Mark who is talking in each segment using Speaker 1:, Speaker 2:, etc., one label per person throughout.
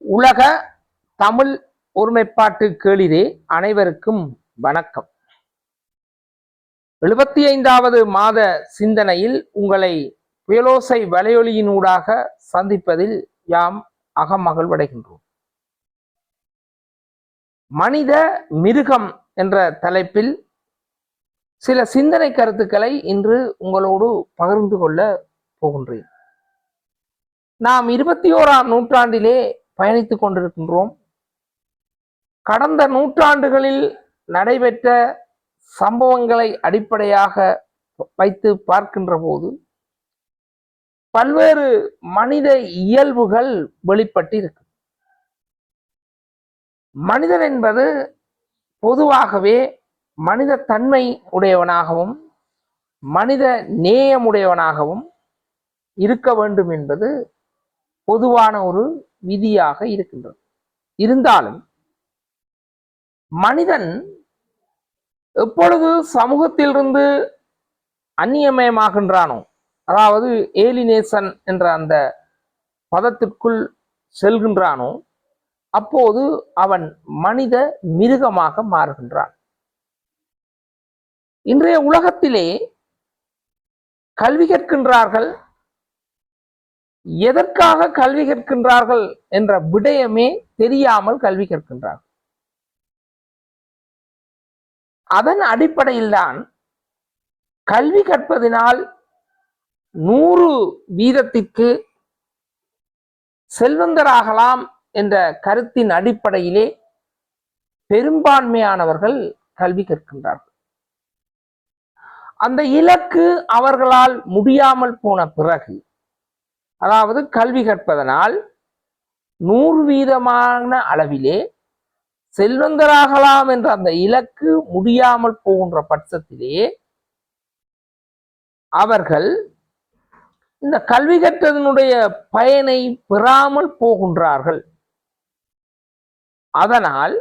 Speaker 1: உலக தமிழ் ஒருமைப்பாட்டு கேளிரே அனைவருக்கும் வணக்கம். 75வது மாத சிந்தனையில் உங்களை புயலோசை வலையொலியினூடாக சந்திப்பதில் யாம் அகமகிழ்வடைகின்றோம். மனித மிருகம் என்ற தலைப்பில் சில சிந்தனை கருத்துக்களை இன்று உங்களோடு பகிர்ந்து கொள்ள போகின்றேன். நாம் 21ஆம் நூற்றாண்டிலே பயணித்துக் கொண்டிருக்கின்றோம். கடந்த நூற்றாண்டுகளில் நடைபெற்ற சம்பவங்களை அடிப்படையாக வைத்து பார்க்கின்ற போது பல்வேறு மனித இயல்புகள் வெளிப்பட்டிருக்கு. மனிதன் என்பது பொதுவாகவே மனித தன்மை உடையவனாகவும் மனித நேயமுடையவனாகவும் இருக்க வேண்டும் என்பது பொதுவான ஒரு விதியாக இருக்கின்றது. இருந்தாலும் மனிதன் எப்பொழுது சமூகத்திலிருந்து அந்நியமயமாகின்றானோ, அதாவது ஏலினேஷன் என்ற அந்த பதத்திற்குள் செல்கின்றானோ, அப்போது அவன் மனித மிருகமாக மாறுகின்றான். இன்றைய உலகத்திலே கல்வி கற்கின்றார்கள். எதற்காக கல்வி கற்கின்றார்கள் என்ற விடயமே தெரியாமல் கல்வி கற்கின்றார்கள். அதன் அடிப்படையில் தான் கல்வி கற்பதினால் 100% செல்வந்தராகலாம் என்ற கருத்தின் அடிப்படையிலே பெரும்பான்மையானவர்கள் கல்வி கற்கின்றார்கள். அந்த இலக்கு அவர்களால் முடியாமல் போன பிறகு, அதாவது கல்வி கற்பதனால் 100% அளவிலே செல்வந்தராகலாம் என்ற அந்த இலக்கு முடியாமல் போகின்ற பட்சத்திலே அவர்கள் இந்த கல்வி கற்றதனுடைய பயனை பெறாமல் போகின்றார்கள். அதனால்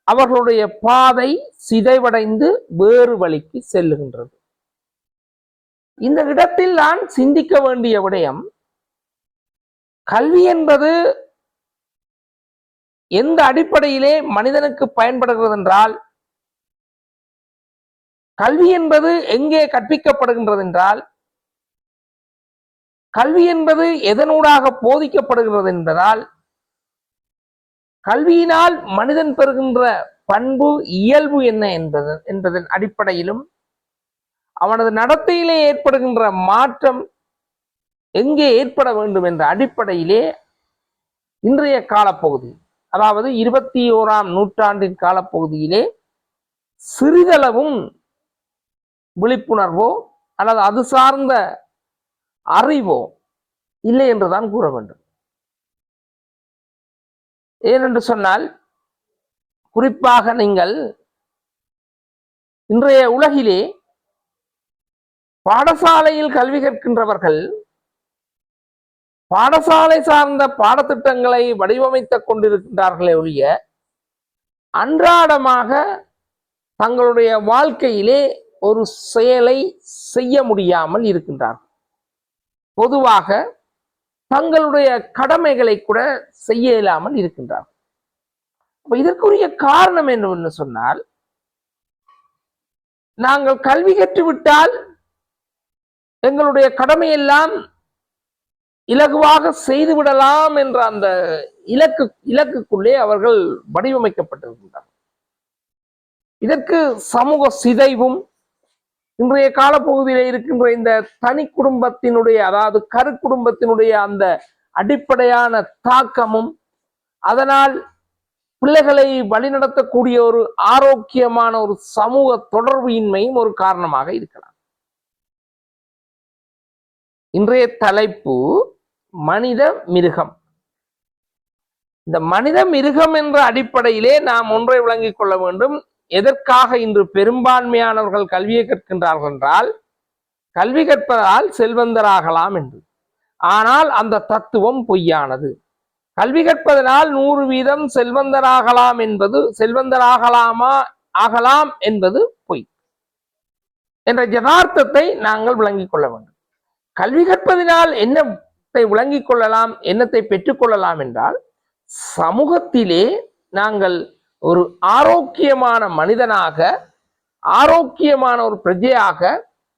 Speaker 1: அவர்களுடைய பாதை சிதைவடைந்து வேறு வழிக்கு செல்லுகின்றது. இந்த இடத்தில் நான் சிந்திக்க வேண்டிய விடயம், கல்வி என்பது எந்த அடிப்படையிலே மனிதனுக்கு பயன்படுகிறது என்றால், கல்வி என்பது எங்கே கற்பிக்கப்படுகின்றது என்றால், கல்வி என்பது எதனூடாக போதிக்கப்படுகிறது என்பதால், கல்வியினால் மனிதன் பெறுகின்ற பண்பு இயல்பு என்ன என்பதன் அடிப்படையிலும், அவனது நடத்தையிலே ஏற்படுகின்ற மாற்றம் எங்கே ஏற்பட வேண்டும் என்ற அடிப்படையிலே இன்றைய காலப்பகுதி, அதாவது 21ஆம் நூற்றாண்டின் காலப்பகுதியிலே சிறிதளவும் விழிப்புணர்வோ அல்லது அது சார்ந்த அறிவோ இல்லை என்றுதான் கூற வேண்டும். ஏனென்று சொன்னால், குறிப்பாக நீங்கள் இன்றைய உலகிலே பாடசாலையில் கல்வி கற்கின்றவர்கள் பாடசாலை சார்ந்த பாடத்திட்டங்களை வடிவமைத்துக் கொண்டிருக்கின்றார்களே ஒழிய, அன்றாடமாக தங்களுடைய வாழ்க்கையிலே ஒரு செயலை செய்ய முடியாமல் இருக்கின்றார்கள். பொதுவாக தங்களுடைய கடமைகளை கூட செய்ய இயலாமல் இருக்கின்றார்கள். இதற்குரிய காரணம் என்னவென்று சொன்னால், நாங்கள் கல்வி கற்றுவிட்டால் எங்களுடைய கடமையெல்லாம் இலகுவாக செய்துவிடலாம் என்ற அந்த இலக்குக்குள்ளே அவர்கள் வடிவமைக்கப்பட்டிருக்கின்றனர். இதற்கு சமூக சிதைவும், இன்றைய காலப்பகுதியில் இருக்கின்ற இந்த தனி குடும்பத்தினுடைய, அதாவது கரு குடும்பத்தினுடைய அந்த அடிப்படையான தாக்கமும், அதனால் பிள்ளைகளை வழிநடத்தக்கூடிய ஒரு ஆரோக்கியமான ஒரு சமூக தொடர்பு இன்மையும் ஒரு காரணமாக இருக்கலாம். இன்றைய தலைப்பு மனித மிருகம். இந்த மனித மிருகம் என்ற அடிப்படையிலே நாம் ஒன்றை விளங்கிக் கொள்ள வேண்டும். எதற்காக இன்று பெரும்பான்மையானவர்கள் கல்வியை கற்கின்றார்கள் என்றால், கல்வி கற்பதால் செல்வந்தராகலாம் என்று. ஆனால் அந்த தத்துவம் பொய்யானது. கல்வி கற்பதனால் 100% செல்வந்தராகலாம் என்பது பொய் என்ற யதார்த்தத்தை நாங்கள் விளங்கிக் கொள்ள வேண்டும். கல்வி கற்பதினால் என்னத்தை விளங்கிக் கொள்ளலாம், என்னத்தை பெற்றுக்கொள்ளலாம் என்றால், சமூகத்திலே நாங்கள் ஒரு ஆரோக்கியமான மனிதனாக, ஆரோக்கியமான ஒரு பிரஜையாக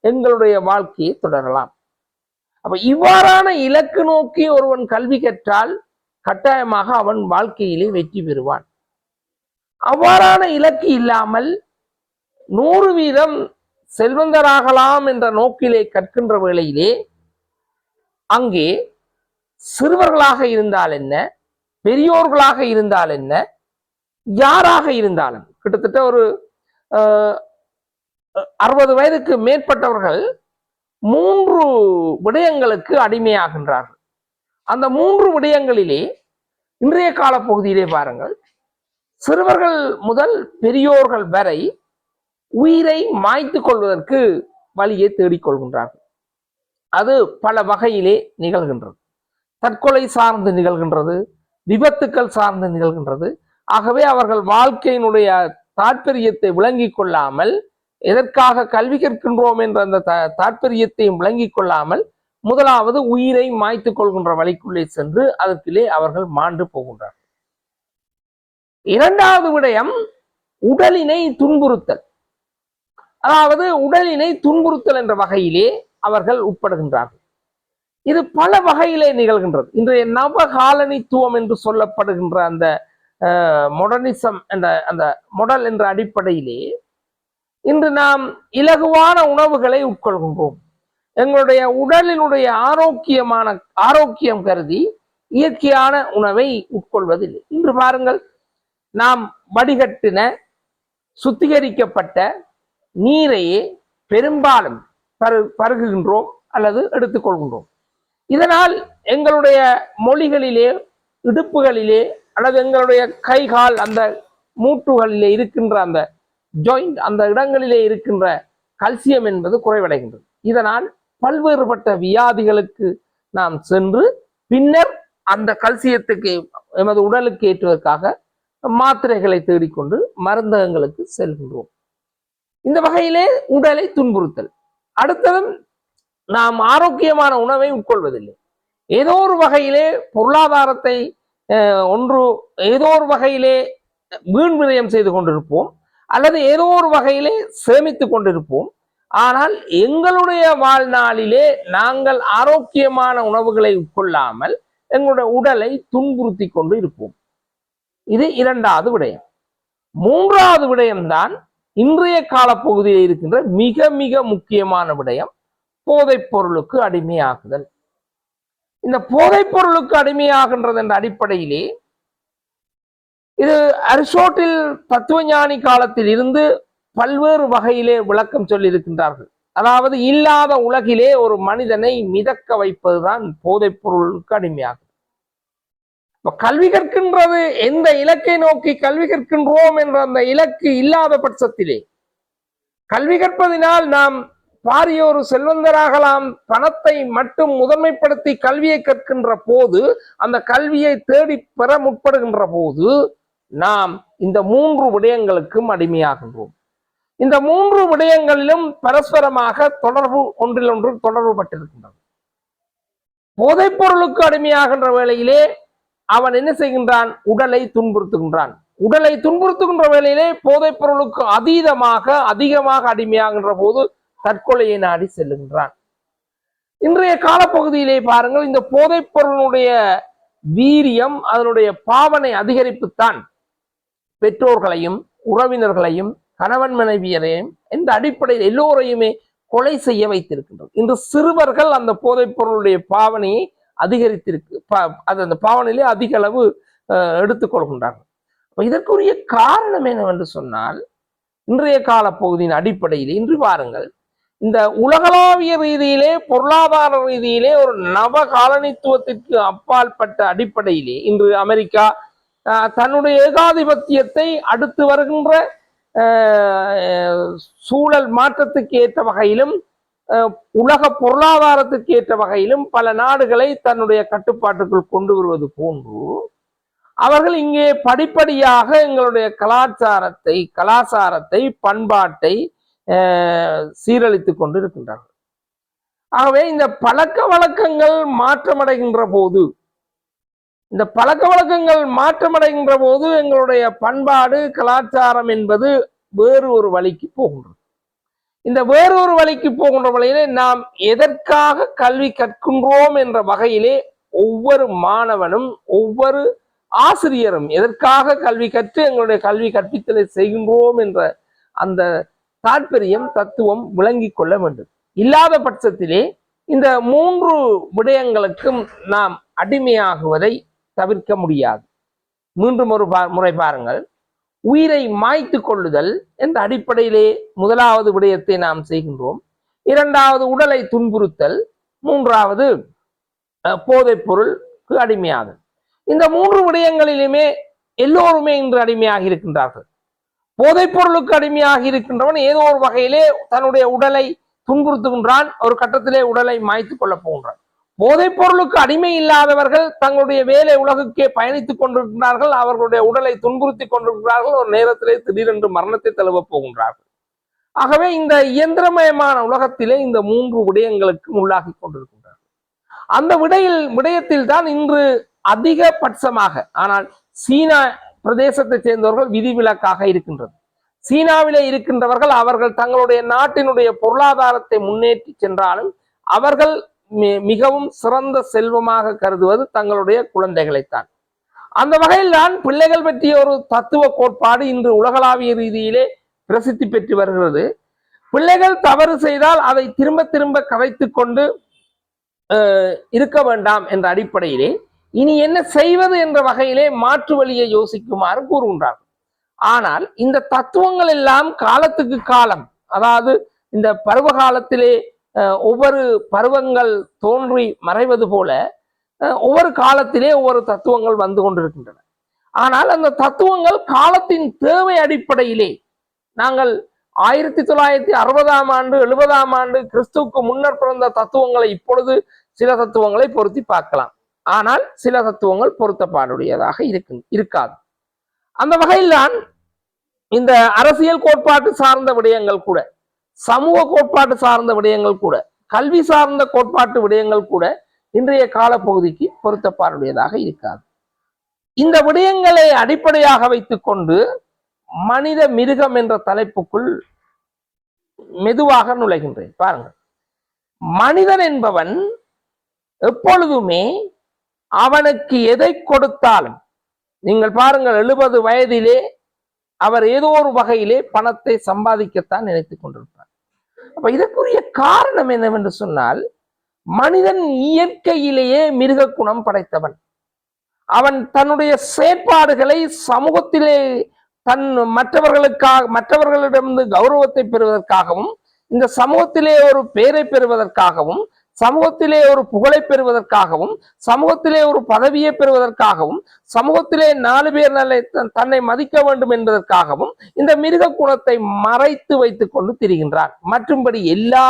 Speaker 1: எங்களுடைய வாழ்க்கையை தொடரலாம். அப்ப இவ்வாறான இலக்கு நோக்கி ஒருவன் கல்வி கற்றால் கட்டாயமாக அவன் வாழ்க்கையிலே வெற்றி பெறுவான். அவ்வாறான இலக்கு இல்லாமல் 100% செல்வந்தராகலாம் என்ற நோக்கிலே கற்கின்ற வேளையிலே அங்கே சிறுவர்களாக இருந்தால் என்ன, பெரியோர்களாக இருந்தால் என்ன, யாராக இருந்தாலும் கிட்டத்தட்ட ஒரு 60 வயதுக்கு மேற்பட்டவர்கள் 3 விடயங்களுக்கு அடிமையாகின்றார்கள். அந்த 3 விடயங்களிலே இன்றைய கால பகுதியிலே பாருங்கள், சிறுவர்கள் முதல் பெரியோர்கள் வரை உயிரை மாய்த்து கொள்வதற்கு வழியை தேடிக்கொள்கின்றார்கள். அது பல வகையிலே நிகழ்கின்றது. தற்கொலை சார்ந்து நிகழ்கின்றது, விபத்துக்கள் சார்ந்து நிகழ்கின்றது. ஆகவே அவர்கள் வாழ்க்கையினுடைய தாற்பயத்தை விளங்கிக் கொள்ளாமல், எதற்காக கல்வி கற்கின்றோம் என்ற அந்த தாற்பயத்தையும் விளங்கிக் கொள்ளாமல் முதலாவது உயிரை மாய்த்து கொள்கின்ற வழிக்குள்ளே சென்று அதற்குள்ளே அவர்கள் மாண்டு போகின்றார்கள். இரண்டாவது விடயம் உடலினை துன்புறுத்தல். அதாவது உடலினை துன்புறுத்தல் என்ற வகையிலே அவர்கள் உட்படுகின்றார்கள். இது பல வகையிலே நிகழ்கின்றது. இன்றைய நவகாலனித்துவம் என்று சொல்லப்படுகின்ற அந்த மொடர்னிசம் என்ற அந்த மொடல் என்ற அடிப்படையிலே இன்று நாம் இலகுவான உணவுகளை உட்கொள்கின்றோம். எங்களுடைய உடலினுடைய ஆரோக்கியம் கருதி இயற்கையான உணவை உட்கொள்வதில்லை. இன்று பாருங்கள், நாம் வடிகட்டின சுத்திகரிக்கப்பட்ட நீரையே பெரும்பாலும் பருகுகின்றோம் அல்லது எடுத்துக்கொள்கின்றோம். இதனால் எங்களுடைய மொழிகளிலே, இடுப்புகளிலே அல்லது எங்களுடைய கைகால் அந்த மூட்டுகளிலே இருக்கின்ற அந்த ஜாயிண்ட், அந்த இடங்களிலே இருக்கின்ற கல்சியம் என்பது குறைவடைகின்றது. இதனால் பல்வேறுபட்ட வியாதிகளுக்கு நாம் சென்று பின்னர் அந்த கல்சியத்துக்கு எமது உடலுக்கு ஏற்றுவதற்காக மாத்திரைகளை தேடிக்கொண்டு மருந்தகங்களுக்கு செல்கின்றோம். இந்த வகையிலே உடலை துன்புறுத்தல். அடுத்ததும் நாம் ஆரோக்கியமான உணவை உட்கொள்வதில்லை. ஏதோ ஒரு வகையிலே பொருளாதாரத்தை ஏதோ ஒரு வகையிலே வீண் விரயம் செய்து கொண்டிருப்போம், அல்லது ஏதோ ஒரு வகையிலே சேமித்துக் கொண்டிருப்போம். ஆனால் எங்களுடைய வாழ்நாளிலே நாங்கள் ஆரோக்கியமான உணவுகளை உட்கொள்ளாமல் எங்களுடைய உடலை துன்புறுத்தி கொண்டு இருப்போம். இது இரண்டாவது விடயம். மூன்றாவது விடயம்தான் இன்றைய காலப்பகுதியில் இருக்கின்ற மிக மிக முக்கியமான விடயம், போதைப் பொருளுக்கு அடிமையாகுதல். இந்த போதைப் பொருளுக்கு அடிமையாகின்றது என்ற அடிப்படையிலே இது அரிஸ்டோட்டில் தத்துவஞானி காலத்தில் இருந்து பல்வேறு வகையிலே விளக்கம் சொல்லி இருக்கின்றார்கள். அதாவது இல்லாத உலகிலே ஒரு மனிதனை மிதக்க வைப்பதுதான் போதைப் பொருளுக்கு அடிமையாகும். கல்வி கற்கின்றது எந்த இலக்கை நோக்கி கல்வி கற்கின்றோம் என்ற அந்த இலக்கு இல்லாத பட்சத்திலே, கல்வி கற்பதினால் நாம் பாரிய ஒரு செல்வந்தராகலாம், பணத்தை மட்டும் முதன்மைப்படுத்தி கல்வியை கற்கின்ற போது, அந்த கல்வியை தேடி பெற முற்படுகின்ற போது நாம் இந்த 3 விடயங்களுக்கும் அடிமையாகின்றோம். இந்த 3 விடயங்களிலும் பரஸ்பரமாக ஒன்றில் தொடர்பு பட்டிருக்கின்றது. போதைப் பொருளுக்கு அடிமையாகின்ற வேளையிலே அவன் என்ன செய்கின்றான்? உடலை துன்புறுத்துகின்றான். உடலை துன்புறுத்துகின்ற வேளையிலே போதைப் பொருளுக்கு அதிகமாக அடிமையாகின்ற போது தற்கொலையை நாடி செல்லுகின்றான். இன்றைய காலப்பகுதியிலே பாருங்கள், இந்த போதைப் பொருளுடைய வீரியம், அதனுடைய பாவனை அதிகரிப்புத்தான் பெற்றோர்களையும் உறவினர்களையும் கணவன் மனைவியரையும் இந்த அடிப்படையில் எல்லோரையுமே கொலை செய்ய வைத்திருக்கின்றது. இன்று சிறுவர்கள் அந்த போதைப் பொருளுடைய பாவனையை அதிகரித்திருக்கு, அந்த பாவனையிலே அதிக அளவு எடுத்துக்கொள்கின்றார்கள். இதற்குரிய காரணம் என்னவென்று சொன்னால், இன்றைய கால பகுதியின் அடிப்படையில் இன்று பாருங்கள், இந்த உலகளாவிய ரீதியிலே பொருளாதார ரீதியிலே ஒரு நவ காலனித்துவத்திற்கு அப்பாற்பட்ட அடிப்படையிலே இன்று அமெரிக்கா தன்னுடைய ஏகாதிபத்தியத்தை அடுத்து வருகின்ற சூழல் மாற்றத்துக்கு ஏற்ற வகையிலும் உலக பொருளாதாரத்துக்கு ஏற்ற வகையிலும் பல நாடுகளை தன்னுடைய கட்டுப்பாட்டுக்குள் கொண்டு வருவது போன்று அவர்கள் இங்கே படிப்படியாக எங்களுடைய கலாச்சாரத்தை பண்பாட்டை சீரழித்துக் கொண்டு இருக்கின்றார்கள். ஆகவே இந்த பழக்க வழக்கங்கள் மாற்றமடைகின்ற போது இந்த பழக்க வழக்கங்கள் மாற்றமடைகின்ற போது எங்களுடைய பண்பாடு கலாச்சாரம் என்பது வேறு ஒரு வழிக்கு போகின்றது. இந்த வேறொரு வழிக்கு போகின்ற வழியிலே நாம் எதற்காக கல்வி கற்கின்றோம் என்ற வகையிலே ஒவ்வொரு மாணவனும் ஒவ்வொரு ஆசிரியரும் எதற்காக கல்வி கற்று எங்களுடைய கல்வி கற்பித்தலை செய்கின்றோம் என்ற அந்த தாற்பயம் தத்துவம் விளங்கி கொள்ள வேண்டும். இல்லாத பட்சத்திலே இந்த மூன்று விடயங்களுக்கும் நாம் அடிமையாகுவதை தவிர்க்க முடியாது. மீண்டும் ஒரு முறை பாருங்கள். உயிரை மாய்த்து கொள்ளுதல் என்ற அடிப்படையிலே முதலாவது விடயத்தை நாம் செய்கின்றோம். இரண்டாவது உடலை துன்புறுத்தல், மூன்றாவது போதைப் பொருளுக்கு அடிமையாதல். இந்த மூன்று விடயங்களிலுமே எல்லோருமே இன்று அடிமையாக இருக்கின்றார்கள். போதைப் பொருளுக்கு அடிமையாக இருக்கின்றவன் ஏதோ ஒரு வகையிலே தன்னுடைய உடலை துன்புறுத்துகின்றான், ஒரு கட்டத்திலே உடலை மாய்த்து கொள்ளப் போகின்றான். போதைப் பொருளுக்கு அடிமை இல்லாதவர்கள் தங்களுடைய வேலை உலகுக்கே பயணித்துக் கொண்டிருக்கிறார்கள், அவர்களுடைய உடலை துன்புறுத்தி கொண்டிருக்கிறார்கள், ஒரு நேரத்திலே திடீரென்று மரணத்தை தழுவப் போகின்றார்கள். ஆகவே இந்த இயந்திரமயமான உலகத்திலே இந்த மூன்று விடயங்களுக்கு உள்ளாகி கொண்டிருக்கின்றார்கள். அந்த விடயத்தில் தான் இன்று அதிகபட்சமாக, ஆனால் சீனா பிரதேசத்தை சேர்ந்தவர்கள் விதிவிலக்காக இருக்கின்றது. சீனாவிலே இருக்கின்றவர்கள் அவர்கள் தங்களுடைய நாட்டினுடைய பொருளாதாரத்தை முன்னேற்றி சென்றாலும் அவர்கள் மிகவும் சிறந்த செல்வமாக கருதுவது தங்களுடைய குழந்தைகளைத்தான். அந்த வகையில் தான் பிள்ளைகள் பற்றிய ஒரு தத்துவ கோட்பாடு இன்று உலகளாவிய ரீதியிலே பிரசித்தி பெற்று வருகிறது. பிள்ளைகள் தவறு செய்தால் அதை திரும்ப திரும்ப கதைத்து கொண்டு இருக்க வேண்டாம் என்ற அடிப்படையிலே இனி என்ன செய்வது என்ற வகையிலே மாற்று வழியை யோசிக்குமாறு கூறுகின்றார்கள். ஆனால் இந்த தத்துவங்கள் எல்லாம் காலத்துக்கு காலம், அதாவது இந்த பருவ காலத்திலே ஒவ்வொரு பருவங்கள் தோன்றி மறைவது போல ஒவ்வொரு காலத்திலே ஒவ்வொரு தத்துவங்கள் வந்து கொண்டிருக்கின்றன. ஆனால் அந்த தத்துவங்கள் காலத்தின் தேவை அடிப்படையிலே நாங்கள் 1960ஆம் ஆண்டு 70ஆம் ஆண்டு கிறிஸ்துவுக்கு முன்னர் பிறந்த தத்துவங்களை இப்பொழுது சில தத்துவங்களை பொருத்தி பார்க்கலாம். ஆனால் சில தத்துவங்கள் பொருத்தப்பாடுடையதாக இருக்காது. அந்த வகையில் தான் இந்த அரசியல் கோட்பாட்டு சார்ந்த விடயங்கள் கூட, சமூக கோட்பாட்டு சார்ந்த விடயங்கள் கூட, கல்வி சார்ந்த கோட்பாட்டு விடயங்கள் கூட இன்றைய காலப்பகுதிக்கு பொருத்தப்பாடுடையதாக இருக்காது. இந்த விடயங்களை அடிப்படையாக வைத்துக் கொண்டு மனித மிருகம் என்ற தலைப்புக்குள் மெதுவாக நுழைகின்றேன். பாருங்கள், மனிதன் என்பவன் எப்பொழுதுமே அவனுக்கு எதை கொடுத்தாலும், நீங்கள் பாருங்கள், 70 வயதிலே அவர் ஏதோ ஒரு வகையிலே பணத்தை சம்பாதிக்கத்தான் நினைத்துக் கொண்டிருப்பார். அப்ப இதற்குரிய காரணம் என்னவென்று சொன்னால், மனிதன் இயற்கையிலேயே மிருக குணம் படைத்தவன். அவன் தன்னுடைய செயற்பாடுகளை சமூகத்திலே மற்றவர்களிடமிருந்து கௌரவத்தை பெறுவதற்காகவும், இந்த சமூகத்திலே ஒரு பெயரை பெறுவதற்காகவும், சமூகத்திலே ஒரு புகழை பெறுவதற்காகவும், சமூகத்திலே ஒரு பதவியை பெறுவதற்காகவும், சமூகத்திலே 4 பேர் தன்னை மதிக்க வேண்டும் என்பதற்காகவும் இந்த மிருக குணத்தை மறைத்து வைத்துக் கொண்டு திரிகின்றான். மற்றும்படி எல்லா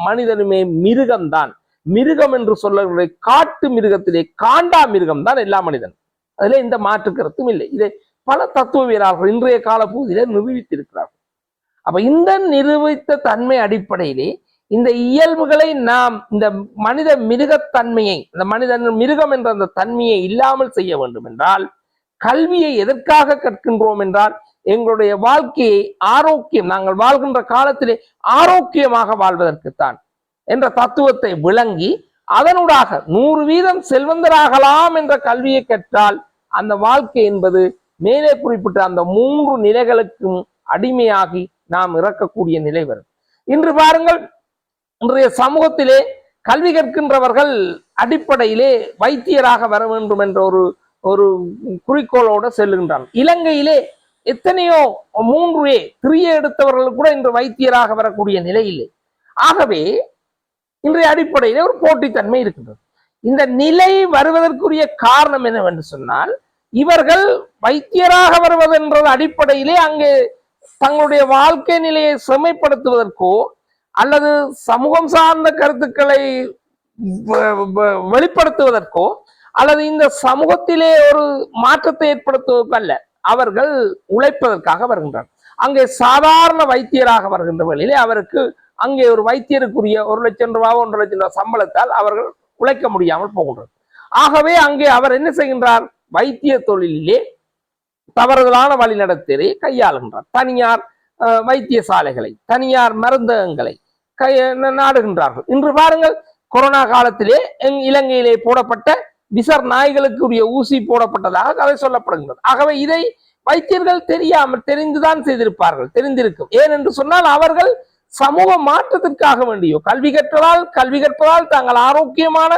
Speaker 1: மனிதனுமே மிருகம்தான். மிருகம் என்று சொல்ல காட்டு மிருகத்திலே காண்டா மிருகம் தான் எல்லா மனிதன். அதிலே இந்த மாற்று கருத்தும் இல்லை. இதை பல தத்துவவியலாளர்கள் இன்றைய காலப்பகுதியிலே நிரூபித்திருக்கிறார்கள். அப்ப இந்த நிரூபித்த தன்மை அடிப்படையிலே இந்த இயல்புகளை நாம் இந்த மனித மிருகத்தன்மையை, இந்த மனிதன் மிருகம் என்ற அந்த தன்மையை இல்லாமல் செய்ய வேண்டும் என்றால், கல்வியை எதற்காக கற்கின்றோம் என்றால் எங்களுடைய வாழ்க்கையை ஆரோக்கியம், நாங்கள் வாழ்கின்ற காலத்திலே ஆரோக்கியமாக வாழ்வதற்குத்தான் என்ற தத்துவத்தை விளங்கி அதனூடாக 100% செல்வந்தராகலாம் என்ற கல்வியை கற்றால் அந்த வாழ்க்கை என்பது மேலே குறிப்பிட்ட அந்த 3 நிலைகளுக்கும் அடிமையாகி நாம் இறக்கக்கூடிய நிலை வரும். இன்று பாருங்கள், இன்றைய சமூகத்திலே கல்வி கற்கின்றவர்கள் அடிப்படையிலே வைத்தியராக வர வேண்டும் என்ற ஒரு குறிக்கோளோடு செல்லுகின்றார்கள். இலங்கையிலே எத்தனையோ 3A எடுத்தவர்கள் கூட இன்று வைத்தியராக வரக்கூடிய நிலையிலே. ஆகவே இன்றைய அடிப்படையிலே ஒரு போட்டித்தன்மை இருக்கின்றது. இந்த நிலை வருவதற்குரிய காரணம் என்னவென்று சொன்னால், இவர்கள் வைத்தியராக வருவதென்ற அடிப்படையிலே அங்கே தங்களுடைய வாழ்க்கை நிலையை செம்மைப்படுத்துவதற்கோ அல்லது சமூகம் சார்ந்த கருத்துக்களை வெளிப்படுத்துவதற்கோ அல்லது இந்த சமூகத்திலே ஒரு மாற்றத்தை ஏற்படுத்துவதற்கோ அல்ல, அவர்கள் உழைப்பதற்காக வருகின்றனர். அங்கே சாதாரண வைத்தியராக வருகின்ற வழியிலே அவருக்கு அங்கே ஒரு வைத்தியருக்குரிய 1 லட்சம் ரூபாய் 1.5 லட்சம் ரூபாய் சம்பளத்தால் அவர்கள் உழைக்க முடியாமல் போகின்றனர். ஆகவே அங்கே அவர் என்ன செய்கின்றார்? வைத்திய தொழிலே தவறுதலான வழிநடத்தலை கையாளுகின்றார். தனியார் வைத்தியசாலைகளை, தனியார் மருந்தகங்களை நாடுகின்றார்கள். இன்று பாருங்கள், கொரோனா காலத்திலே இலங்கையிலே போடப்பட்ட விசர் நாய்களுக்கு உரிய ஊசி போடப்பட்டதாக கதை சொல்லப்படுகின்றது. ஆகவே இதை வைத்தியர்கள் தெரியாமல் தெரிந்துதான் செய்திருப்பார்கள், தெரிந்திருக்கும். ஏனென்று சொன்னால் அவர்கள் சமூக மாற்றத்திற்காக வேண்டியோ கல்வி கற்பதால் தாங்கள் ஆரோக்கியமான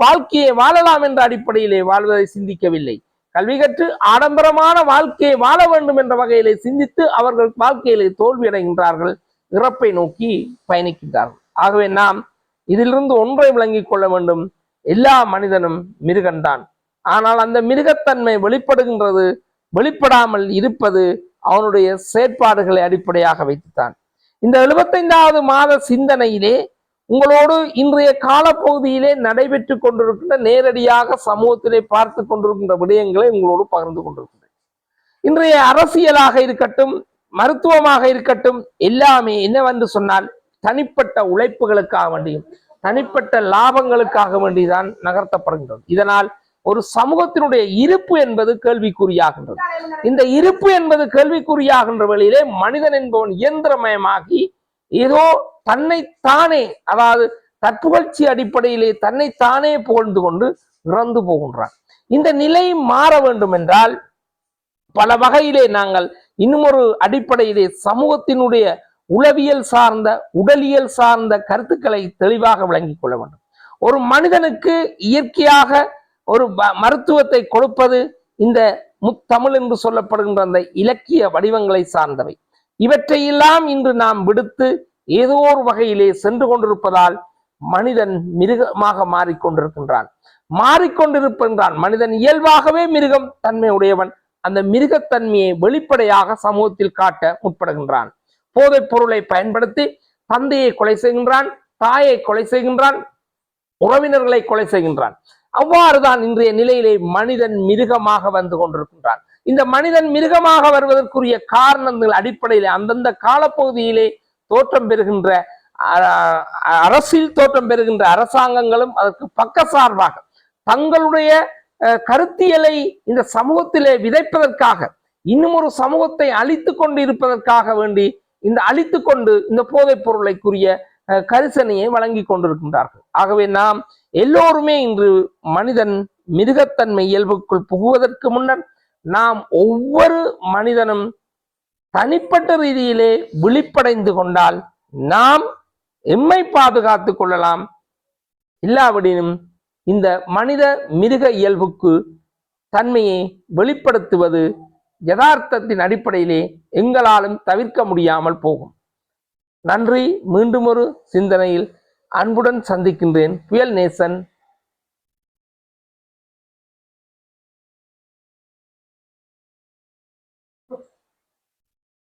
Speaker 1: வாழ்க்கையை வாழலாம் என்ற அடிப்படையிலே வாழ்வதை சிந்திக்கவில்லை. கல்வி கற்று ஆடம்பரமான வாழ்க்கையை வாழ வேண்டும் என்ற வகையிலே சிந்தித்து அவர்கள் வாழ்க்கையிலே தோல்வி அடைகின்றார்கள், இறப்பை நோக்கி பயணிக்கின்றார்கள். ஆகவே நாம் இதிலிருந்து ஒன்றை விளங்கிக் கொள்ள வேண்டும். எல்லா மனிதனும் மிருகன்தான். ஆனால் அந்த மிருகத்தன்மை வெளிப்படுகின்றது, வெளிப்படாமல் இருப்பது அவனுடைய செயற்பாடுகளை அடிப்படையாக வைத்துத்தான். இந்த 75வது மாத சிந்தனையிலே உங்களோடு இன்றைய காலப்பகுதியிலே நடைபெற்று கொண்டிருக்கின்ற, நேரடியாக சமூகத்திலே பார்த்து கொண்டிருக்கின்ற விடயங்களை உங்களோடு பகிர்ந்து கொண்டிருக்கின்றேன். இன்றைய அரசியலாக இருக்கட்டும், மருத்துவமாக இருக்கட்டும், எல்லாமே என்னவென்று சொன்னால் தனிப்பட்ட உழைப்புகளுக்காக வேண்டியும் தனிப்பட்ட லாபங்களுக்காக வேண்டிதான் நகர்த்தப்படுகின்றது. இதனால் ஒரு சமூகத்தினுடைய இருப்பு என்பது கேள்விக்குறியாகின்றது. இந்த இருப்பு என்பது கேள்விக்குறியாகின்ற வழியிலே மனிதன் என்பவன் இயந்திரமயமாகி ஏதோ தன்னைத்தானே, அதாவது தற்புகழ்ச்சி அடிப்படையிலே தன்னைத்தானே புகழ்ந்து கொண்டு இறந்து போகின்றான். இந்த நிலை மாற வேண்டும் என்றால் பல வகையிலே நாங்கள் இன்னும் ஒரு அடிப்படையிலே சமூகத்தினுடைய உளவியல் சார்ந்த, உடலியல் சார்ந்த கருத்துக்களை தெளிவாக விளங்கிக் கொள்ள வேண்டும். ஒரு மனிதனுக்கு இயற்கையாக ஒரு மருத்துவத்தை கொடுப்பது இந்த முத்தமிழ் என்று சொல்லப்படுகின்ற அந்த இலக்கிய வடிவங்களை சார்ந்தவை. இவற்றையெல்லாம் இன்று நாம் விடுத்து ஏதோ ஒரு வகையிலே சென்று கொண்டிருப்பதால் மனிதன் மிருகமாக மாறிக்கொண்டிருக்கின்றான். மனிதன் இயல்பாகவே மிருகம் தன்மை உடையவன். அந்த மிருகத்தன்மையை வெளிப்படையாக சமூகத்தில் காட்ட முற்படுகின்றான். போதைப் பொருளை பயன்படுத்தி தந்தையை கொலை செய்கின்றான், தாயை கொலை செய்கின்றான், உறவினர்களை கொலை செய்கின்றான். அவ்வாறுதான் இன்றைய நிலையிலே மனிதன் மிருகமாக வந்து கொண்டிருக்கின்றான். இந்த மனிதன் மிருகமாக வருவதற்குரிய காரணங்கள் அடிப்படையிலே அந்தந்த காலப்பகுதியிலே தோற்றம் பெறுகின்ற அரசியல் தோற்றம் பெறுகின்ற அரசாங்கங்களும் அதற்கு பக்கசார்பாக தங்களுடைய கருத்தியலை இந்த சமூகத்திலே விதைப்பதற்காக, இன்னும் ஒரு சமூகத்தை அழித்து கொண்டு இருப்பதற்காக வேண்டி இந்த போதைப் பொருளைக்குரிய கரிசனையை வழங்கி கொண்டிருக்கின்றார்கள். ஆகவே நாம் எல்லோருமே இன்று மனிதன் மிருகத்தன்மை இயல்புக்குள் புகுவதற்கு முன்னர் நாம் ஒவ்வொரு மனிதனும் தனிப்பட்ட ரீதியிலே விழிப்படைந்து கொண்டால் நாம் எம்மை பாதுகாத்துக் கொள்ளலாம். இல்லாவிடனும் இந்த மனித மிருக இயல்புக்கு தன்மையை வெளிப்படுத்துவது யதார்த்தத்தின் அடிப்படையிலே எங்களாலும் தவிர்க்க முடியாமல் போகும். நன்றி. மீண்டும் ஒரு சிந்தனையில் அன்புடன் சந்திக்கின்றேன். புயல் நேசன்.